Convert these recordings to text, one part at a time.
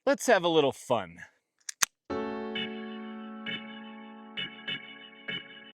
Let's have a little fun.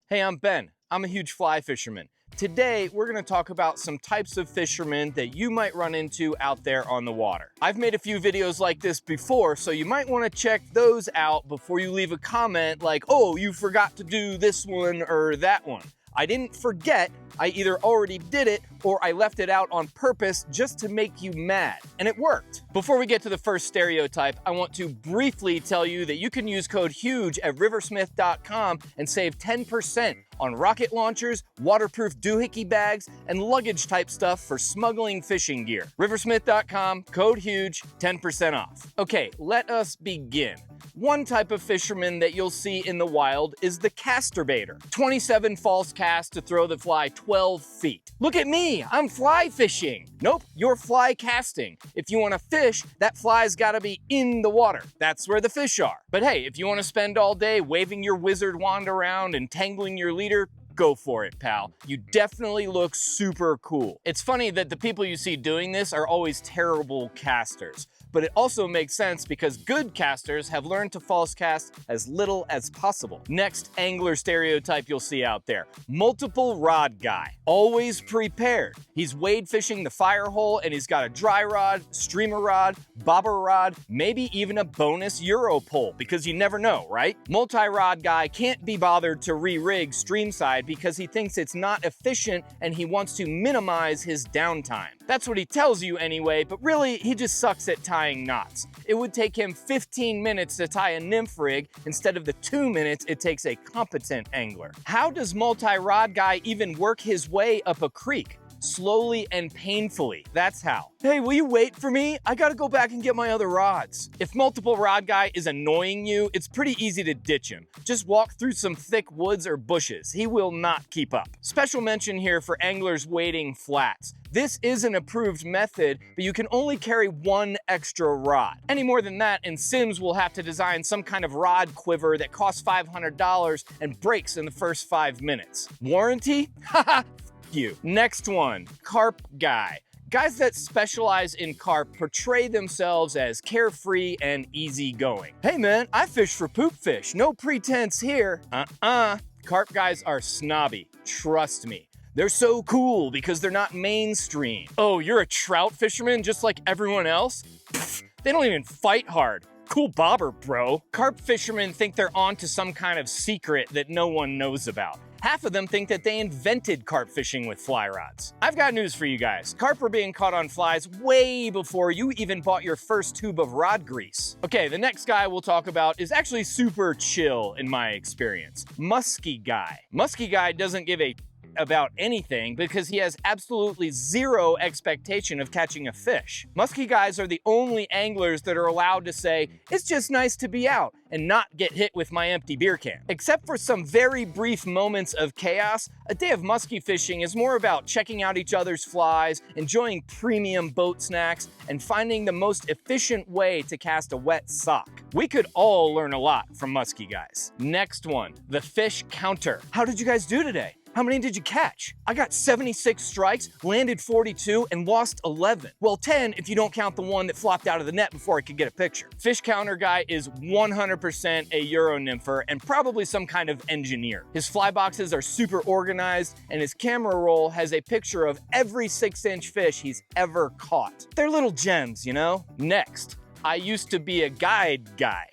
Hey, I'm Ben. I'm a huge fly fisherman. Today, we're gonna talk about some types of fishermen that you might run into out there on the water. I've made a few videos like this before, so you might wanna check those out before you leave a comment like, oh, you forgot to do this one or that one. I didn't forget, I either already did it or I left it out on purpose just to make you mad, and it worked. Before we get to the first stereotype, I want to briefly tell you that you can use code HUGE at riversmith.com and save 10% on rocket launchers, waterproof doohickey bags, and luggage type stuff for smuggling fishing gear. Riversmith.com, code HUGE, 10% off. Okay, let us begin. One type of fisherman that you'll see in the wild is the caster baiter. 27 false casts to throw the fly 12 feet. Look at me, I'm fly fishing. Nope, you're fly casting. If you want to fish, that fly's gotta be in the water. That's where the fish are. But hey, if you want to spend all day waving your wizard wand around and tangling your leader, go for it, pal. You definitely look super cool. It's funny that the people you see doing this are always terrible casters, but it also makes sense because good casters have learned to false cast as little as possible. Next angler stereotype you'll see out there, multiple rod guy. Always prepared. He's wade fishing the fire hole and he's got a dry rod, streamer rod, bobber rod, maybe even a bonus Euro pole, because you never know, right? Multi-rod guy can't be bothered to re-rig streamside because he thinks it's not efficient and he wants to minimize his downtime. That's what he tells you anyway, but really he just sucks at tying knots. It would take him 15 minutes to tie a nymph rig instead of the 2 minutes it takes a competent angler. How does multi-rod guy even work his way up a creek? Slowly and painfully, that's how. Hey, will you wait for me? I gotta go back and get my other rods. If multiple rod guy is annoying you, it's pretty easy to ditch him. Just walk through some thick woods or bushes. He will not keep up. Special mention here for anglers wading flats. This is an approved method, but you can only carry one extra rod. Any more than that, and Sims will have to design some kind of rod quiver that costs $500 and breaks in the first 5 minutes. Warranty? Haha. You. Next one, carp guy. Guys that specialize in carp portray themselves as carefree and easygoing. Hey man, I fish for poop fish, no pretense here. Carp guys are snobby, trust me. They're so cool because they're not mainstream. Oh, you're a trout fisherman just like everyone else? Pfft, they don't even fight hard. Cool bobber, bro. Carp fishermen think they're onto some kind of secret that no one knows about. Half of them think that they invented carp fishing with fly rods. I've got news for you guys. Carp were being caught on flies way before you even bought your first tube of rod grease. Okay, the next guy we'll talk about is actually super chill in my experience. Musky guy. Musky guy doesn't give a about anything because he has absolutely zero expectation of catching a fish. Musky guys are the only anglers that are allowed to say, it's just nice to be out and not get hit with my empty beer can. Except for some very brief moments of chaos, a day of musky fishing is more about checking out each other's flies, enjoying premium boat snacks, and finding the most efficient way to cast a wet sock. We could all learn a lot from musky guys. Next one, the fish counter. How did you guys do today? How many did you catch? I got 76 strikes, landed 42, and lost 11. Well, 10 if you don't count the one that flopped out of the net before I could get a picture. Fish counter guy is 100% a Euro nympher and probably some kind of engineer. His fly boxes are super organized, and his camera roll has a picture of every 6-inch fish he's ever caught. They're little gems, you know? Next. I used to be a guide guy.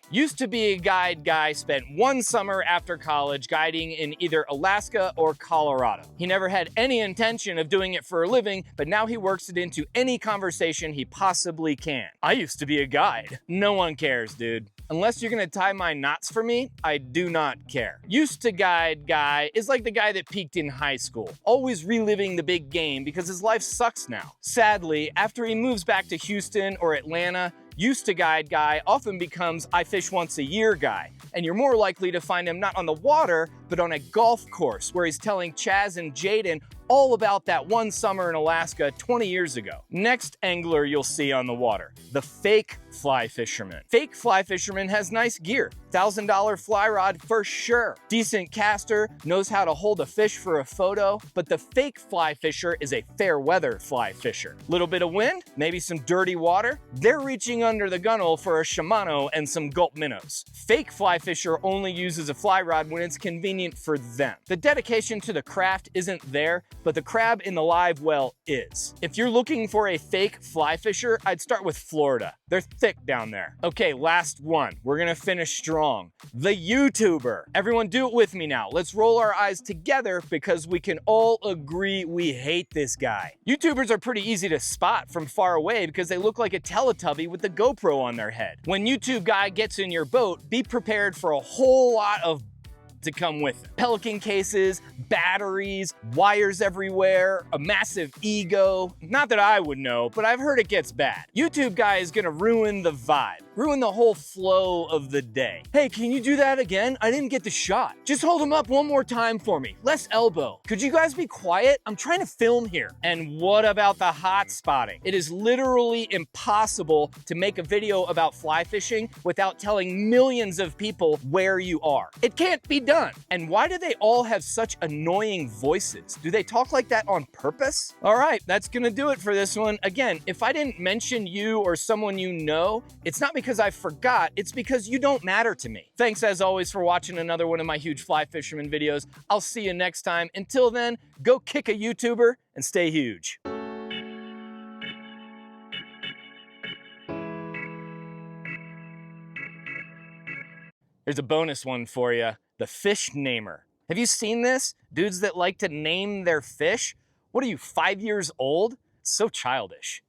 Spent one summer after college guiding in either Alaska or Colorado. He never had any intention of doing it for a living, but now he works it into any conversation he possibly can. I used to be a guide. No one cares, dude. Unless you're gonna tie my knots for me, I do not care. Used to guide guy is like the guy that peaked in high school, always reliving the big game because his life sucks now. Sadly, after he moves back to Houston or Atlanta, used to guide guy often becomes I fish once a year guy, and you're more likely to find him not on the water, but on a golf course where he's telling Chaz and Jaden all about that one summer in Alaska 20 years ago. Next angler you'll see on the water, the fake fly fisherman. Fake fly fisherman has nice gear, $1,000 fly rod for sure, decent caster, knows how to hold a fish for a photo, but the fake fly fisher is a fair weather fly fisher. Little bit of wind, maybe some dirty water, they're reaching under the gunnel for a Shimano and some gulp minnows. Fake fly fisher only uses a fly rod when it's convenient for them. The dedication to the craft isn't there, but the crab in the live well is. If you're looking for a fake fly fisher, I'd start with Florida. They're thick down there. Okay, last one. We're gonna finish strong. The YouTuber. Everyone do it with me now. Let's roll our eyes together because we can all agree we hate this guy. YouTubers are pretty easy to spot from far away because they look like a Teletubby with the GoPro on their head. When YouTube guy gets in your boat, be prepared for a whole lot of to come with it. Pelican cases, batteries, wires everywhere, a massive ego. Not that I would know, but I've heard it gets bad. YouTube guy is gonna ruin the vibe, ruin the whole flow of the day. Hey, can you do that again? I didn't get the shot. Just hold him up one more time for me. Less elbow. Could you guys be quiet? I'm trying to film here. And what about the hot spotting? It is literally impossible to make a video about fly fishing without telling millions of people where you are. It can't be done. And why do they all have such annoying voices? Do they talk like that on purpose? All right, that's gonna do it for this one. Again, if I didn't mention you or someone you know, it's not because I forgot, it's because you don't matter to me. Thanks as always for watching another one of my huge fly fisherman videos. I'll see you next time. Until then, go kick a YouTuber and stay huge. Here's a bonus one for you. The fish namer. Have you seen this? Dudes that like to name their fish? What are you, 5 years old? So childish.